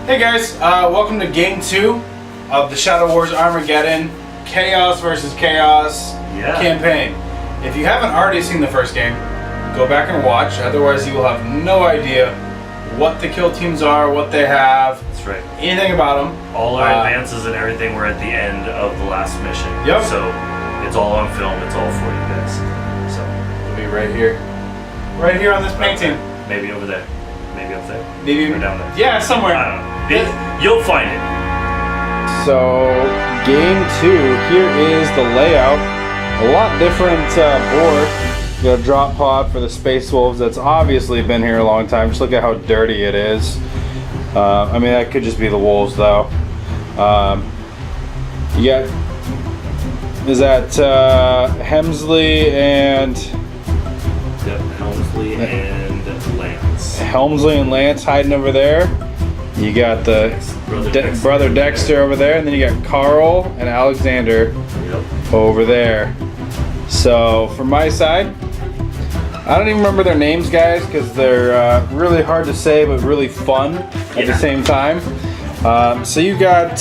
Hey guys, welcome to Game 2 of the Shadow Wars Armageddon Chaos versus Chaos campaign. If you haven't already seen the first game, go back and watch, otherwise you will have no idea what the kill teams are, what they have, That's right. anything about them. All our advances and everything were at the end of the last mission. Yep. So it's all on film, it's all for you guys. So It'll be right here. Right here on this painting. maybe over there. Maybe up there. Maybe or down there. Yeah, somewhere. I don't know. You'll find it. So, game 2, here is the layout. A lot different board. You got a drop pod for the Space Wolves that's obviously been here a long time. Just look at how dirty it is. I mean, that could just be the Wolves though. You got, is that Hemsley and... Yep, Helmsley and Lance. Helmsley and Lance hiding over there. You got the Brother Dexter over there, and then you got Carl and Alexander over there. So, from my side, I don't even remember their names, guys, because they're really hard to say, but really fun at the same time. So you got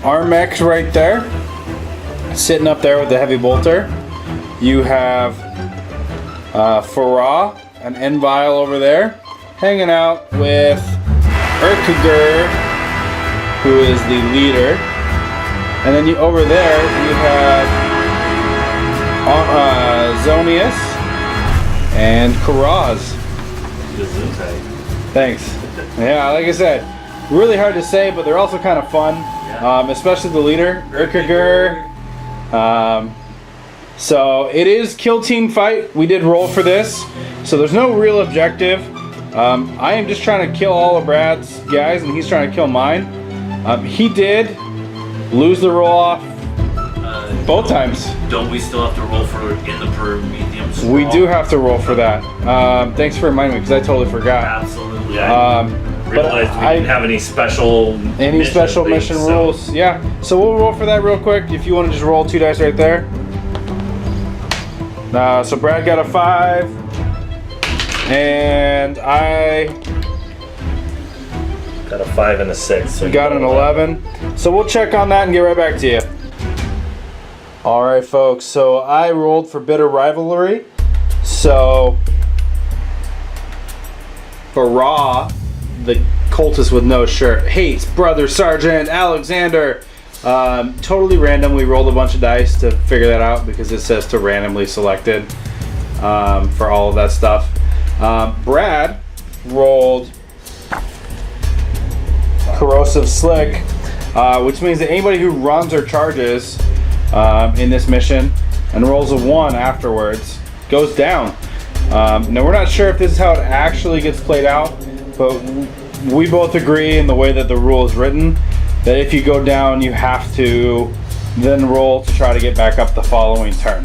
Armex right there, sitting up there with the heavy bolter. You have Farah and Envile over there, hanging out with Urkagarr, who is the leader. And then over there, you have Zonius and Karaz. Thanks. Yeah, like I said, really hard to say, but they're also kind of fun. Especially the leader, Urkagarr. So it is kill team fight. We did roll for this, so there's no real objective. I am just trying to kill all of Brad's guys, and he's trying to kill mine. He did lose the roll off both times. Don't we still have to roll for in the Prometheum scroll? We do have to roll for that. Thanks for reminding me, because I totally forgot. Absolutely. I realized we didn't have any special mission rules. Yeah. So we'll roll for that real quick. If you want to just roll 2 dice right there. So Brad got a 5, and I got a 5 and a 6. So got an 11. So we'll check on that and get right back to you. All right, folks. So I rolled for bitter rivalry. So Farah, the cultist with no shirt, hates Brother Sargeant Alexander. Totally random. We rolled a bunch of dice to figure that out because it says to randomly selected for all of that stuff. Brad rolled corrosive slick, which means that anybody who runs or charges in this mission and rolls a 1 afterwards goes down. Now we're not sure if this is how it actually gets played out, but we both agree in the way that the rule is written that if you go down, you have to then roll to try to get back up the following turn.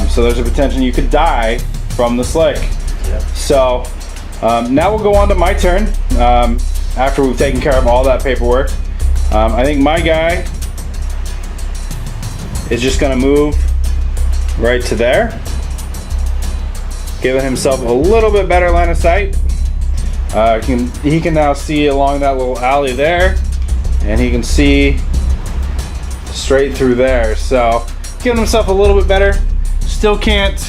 So there's a potential you could die from the slick. Yep. So now we'll go on to my turn after we've taken care of all that paperwork. I think my guy is just going to move right to there, giving himself a little bit better line of sight. He can now see along that little alley there, and he can see straight through there. So giving himself a little bit better. Still can't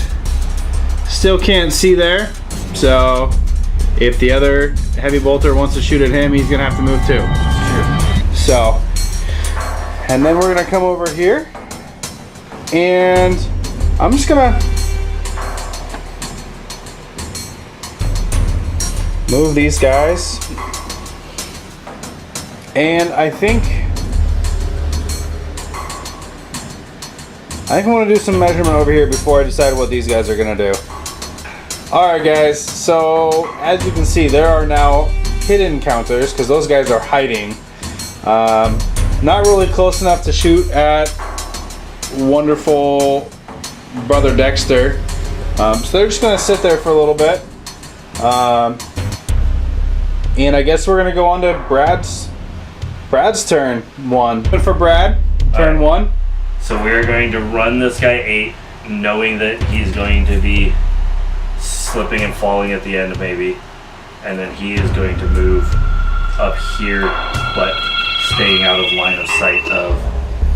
see there. So if the other heavy bolter wants to shoot at him, he's gonna have to move too. So, and then we're gonna come over here, and I'm just gonna move these guys, and I think I want to do some measurement over here before I decide what these guys are gonna do. Alright guys, so as you can see, there are now hidden counters because those guys are hiding. Not really close enough to shoot at wonderful Brother Dexter. So they're just gonna sit there for a little bit. And I guess we're gonna go on to Brad's turn 1. But for Brad, turn 1. So we're going to run this guy 8, knowing that he's going to be slipping and falling at the end maybe, and then he is going to move up here, but staying out of line of sight of.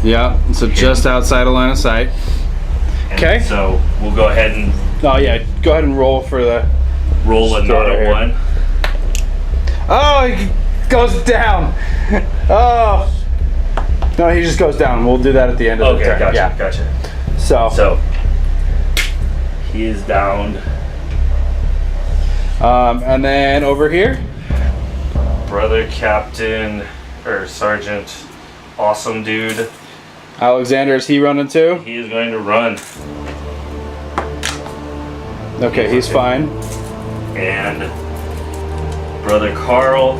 Yeah, so just outside of line of sight. Okay. So we'll go ahead and. Oh yeah, go ahead and roll for the. Roll a not a 1. Oh, he goes down. Oh. No, he just goes down. We'll do that at the end of the turn. Gotcha, Yeah. gotcha. So he is downed. And then over here. Brother Captain or Sergeant, awesome dude. Alexander, is he running too? He is going to run. Okay, he's fine. And Brother Carl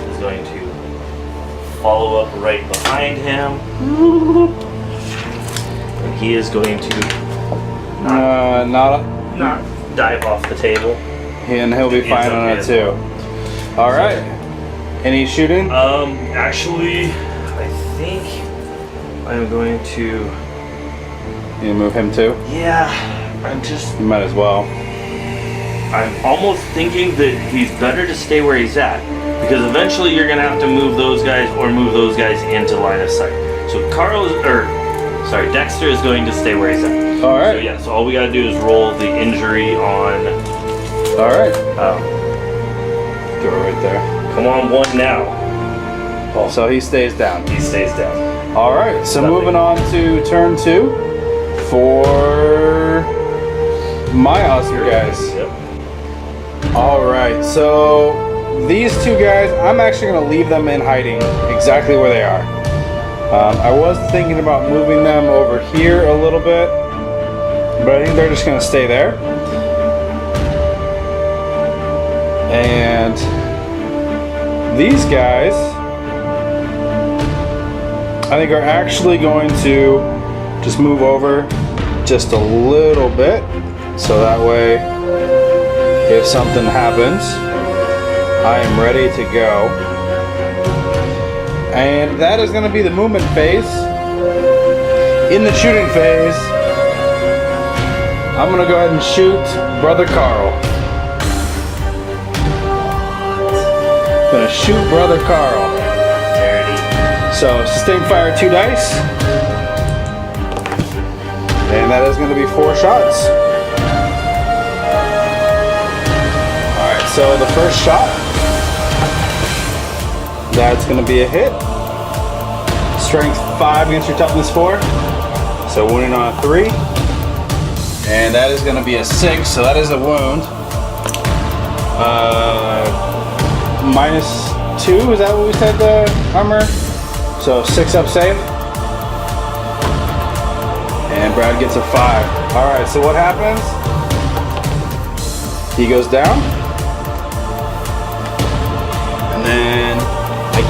is going to follow up right behind him. And he is going to not dive off the table. And he'll be fine on it too. All right. Any shooting? Actually, I think I'm going to. You move him too? Yeah, I'm just. You might as well. I'm almost thinking that he's better to stay where he's at, because eventually you're gonna have to move those guys or move those guys into line of sight. So Dexter is going to stay where he's at. All right. So yeah, so all we gotta do is roll the injury on. All right. Go right there. Come on, 1 now. Oh. So he stays down. He stays down. All right. So moving on to turn 2 for my awesome guys. Yep. All right. So these two guys, I'm actually going to leave them in hiding exactly where they are. I was thinking about moving them over here a little bit, but I think they're just going to stay there. And these guys, I think, are actually going to just move over just a little bit, so that way if something happens, I am ready to go. And that is going to be the movement phase. In the shooting phase, I'm going to go ahead and shoot Brother Carl. Gonna shoot Brother Carl. Dirty. So sustained fire 2 dice. And that is gonna be 4 shots. Alright, so the first shot. That's gonna be a hit. Strength 5 against your toughness 4. So wounding on a 3. And that is gonna be a 6, so that is a wound. -2, is that what we said, the armor? So 6 up save. And Brad gets a 5. Alright, so what happens? He goes down. And then I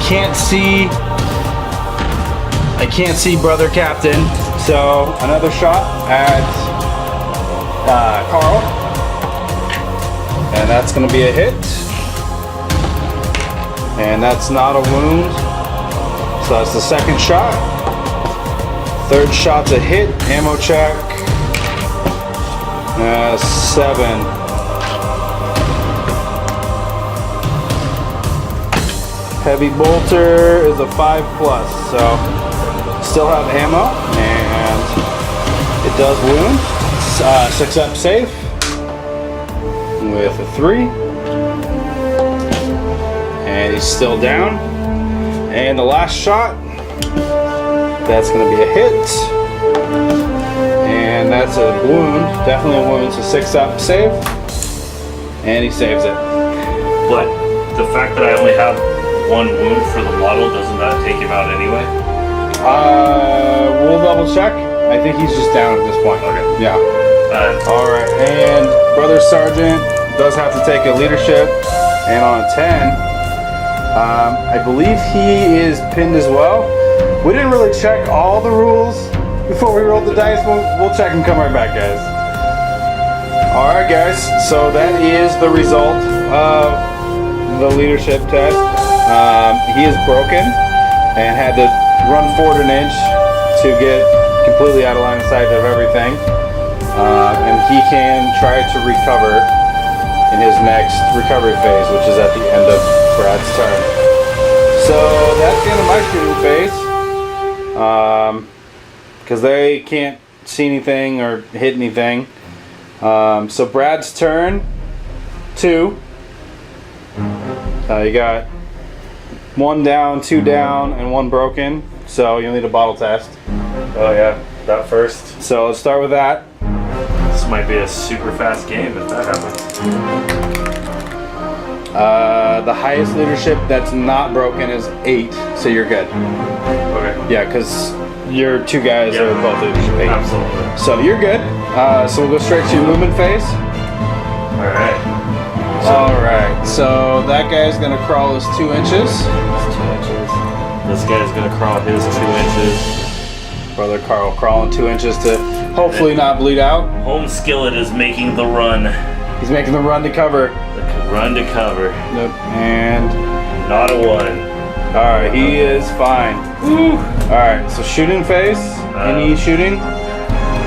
can't see Brother Captain. So another shot at Carl. And that's gonna be a hit. And that's not a wound. So that's the second shot. Third shot's a hit. Ammo check. 7. Heavy bolter is a 5+. So still have ammo. And it does wound. 6 up save. With a 3. And he's still down. And the last shot, that's going to be a hit. And that's a wound, definitely a wound, so 6 up save. And he saves it. But the fact that I only have 1 wound for the model, doesn't that take him out anyway? We'll double check. I think he's just down at this point. Okay. Yeah. Alright, and Brother Sargeant does have to take a leadership. And on a 10, I believe he is pinned as well. We didn't really check all the rules before we rolled the dice. We'll check and come right back, guys. Alright, guys. So that is the result of the leadership test. He is broken and had to run forward an inch to get completely out of line of sight of everything. And he can try to recover in his next recovery phase, which is at the end of Brad's turn. So that's the end of my shooting phase. Because they can't see anything or hit anything. So Brad's turn. 2. You got 1 down, 2 down, and 1 broken. So you'll need a bottle test. Oh yeah, that first. So let's start with that. This might be a super fast game if that happens. The highest leadership that's not broken is 8, so you're good. Okay. Yeah, because your 2 guys are both leadership 8. Absolutely. So you're good. So we'll go straight to your movement phase. Alright. Alright, so that guy's going to crawl his 2 inches. This guy's gonna crawl his 2 inches. Brother Carl crawling 2 inches to hopefully not bleed out. Home Skillet is making the run. He's making the run to cover. The run to cover. Nope. And Not a 1. alright, he is fine. Alright, so shooting phase. Any shooting?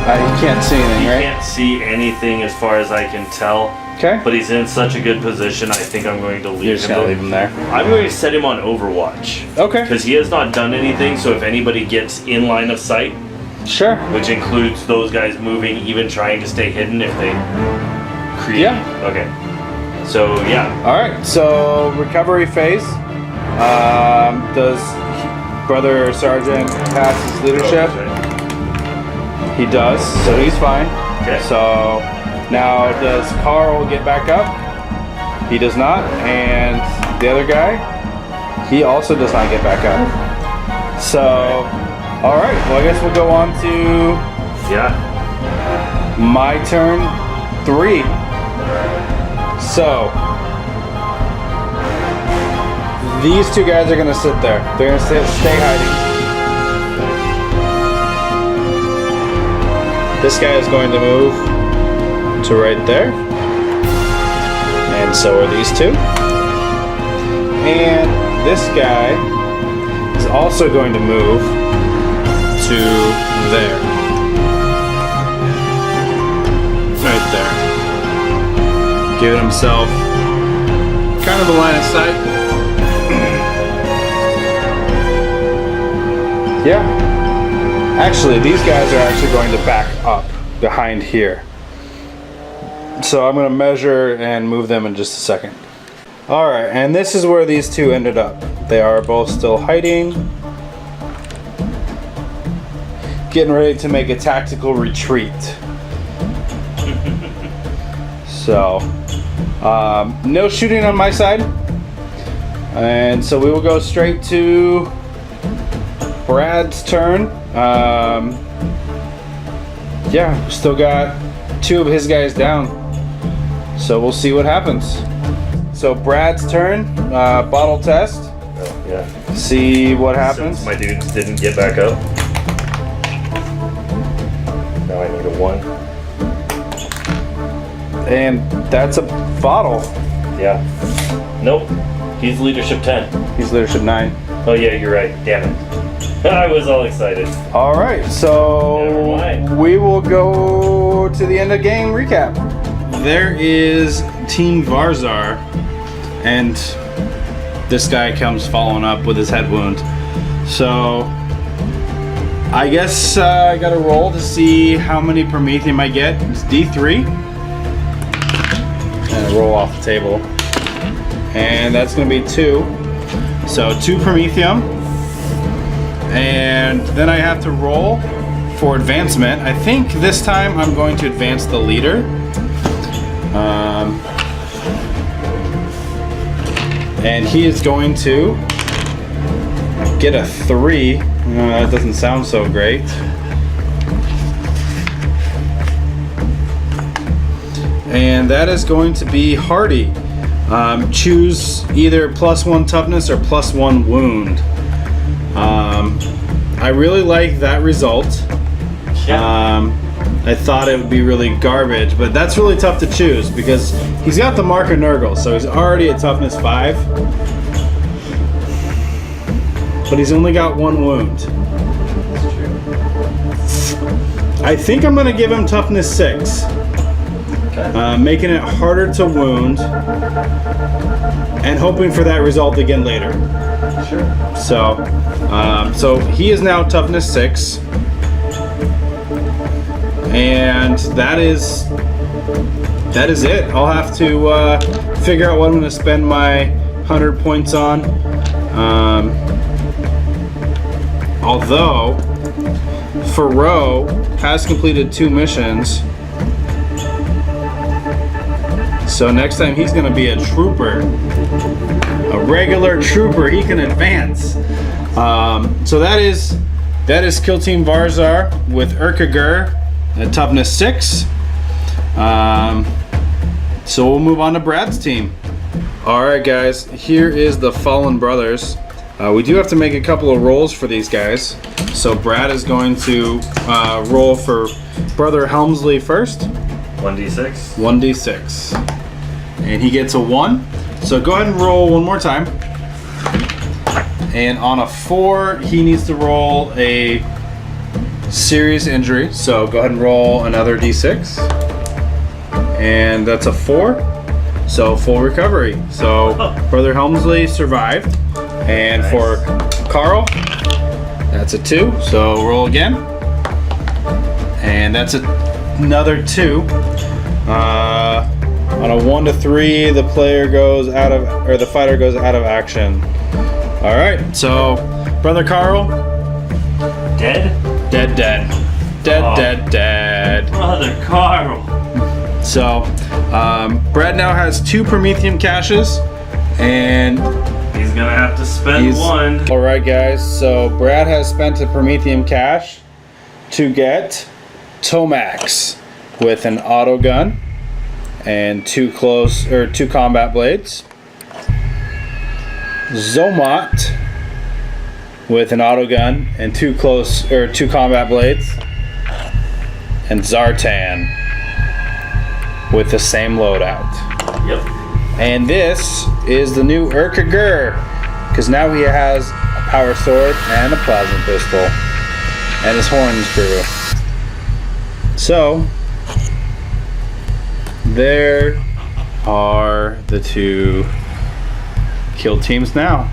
He can't see anything, He right? can't see anything as far as I can tell. Okay. But he's in such a good position, I think I'm going to leave You're just him. gonna leave him there. I'm going to set him on Overwatch. Okay. Because he has not done anything, so if anybody gets in line of sight, Sure. which includes those guys moving, even trying to stay hidden if they create. Yeah. Okay. So, yeah. Alright, so recovery phase. Does Brother Sargeant pass his leadership? He does, so he's fine. Okay. So now does Carl get back up? He does not. And the other guy, he also does not get back up. So, alright, well I guess we'll go on to Yeah. my turn 3. So, these 2 guys are gonna sit there. They're gonna stay hiding. This guy is going to move to right there. And so are these 2. And this guy is also going to move to there. Right there. Giving himself kind of a line of sight. Yeah. Actually, these guys are actually going to back up behind here. So I'm going to measure and move them in just a second. Alright, and this is where these 2 ended up. They are both still hiding. Getting ready to make a tactical retreat. So, no shooting on my side. And so we will go straight to Brad's turn. Yeah, still got 2 of his guys down. So we'll see what happens. So Brad's turn, bottle test. Oh, yeah. See what happens. Since my dudes didn't get back up. Now I need a 1. And that's a bottle. Yeah. Nope. He's leadership 10. He's leadership 9. Oh yeah, you're right. Damn it. I was all excited. Alright, so Never mind. we will go to the end of game recap. There is Team Varzar, and this guy comes following up with his head wound. So I guess I gotta roll to see how many Promethium I get. It's D3. And I roll off the table. And that's gonna be 2. So 2 Promethium. And then I have to roll for advancement. I think this time I'm going to advance the leader. And he is going to get a 3. That doesn't sound so great. And that is going to be Hardy. Choose either +1 toughness or +1 wound. I really like that result. Yeah. I thought it would be really garbage, but that's really tough to choose because he's got the mark of Nurgle, so he's already at toughness 5. But he's only got 1 wound. That's true. I think I'm gonna give him toughness 6. making it harder to wound, and hoping for that result again later. Sure. So he is now toughness 6, and that is it. I'll have to figure out what I'm going to spend my 100 points on. Although Faro has completed 2 missions, so next time he's going to be a trooper, a regular trooper. He can advance. So that is Kill Team Varzar with Urkagarr at toughness 6. So we'll move on to Brad's team. All right, guys. Here is the Fallen Brothers. We do have to make a couple of rolls for these guys. So Brad is going to roll for Brother Helmsley first. 1d6. 1d6. And he gets a 1. So go ahead and roll one more time. And on a 4, he needs to roll a serious injury. So go ahead and roll another d6. And that's a 4. So full recovery. So Brother Helmsley survived. And nice. For Carl, that's a 2. So roll again. And that's another 2. On a 1 to 3, the fighter goes out of action. All right. So Brother Carl, Dead. dead. Brother Carl. So Brad now has 2 Prometheum caches, and He's gonna have to spend 1. All right, guys. So Brad has spent a Prometheum cache to get Tomax with an auto gun and 2 combat blades. Zomot with an auto gun and 2 combat blades. And Zartan with the same loadout. Yep. And this is the new Urkagarr, because now he has a power sword and a plasma pistol and his horns crew. So there are the 2 kill teams now.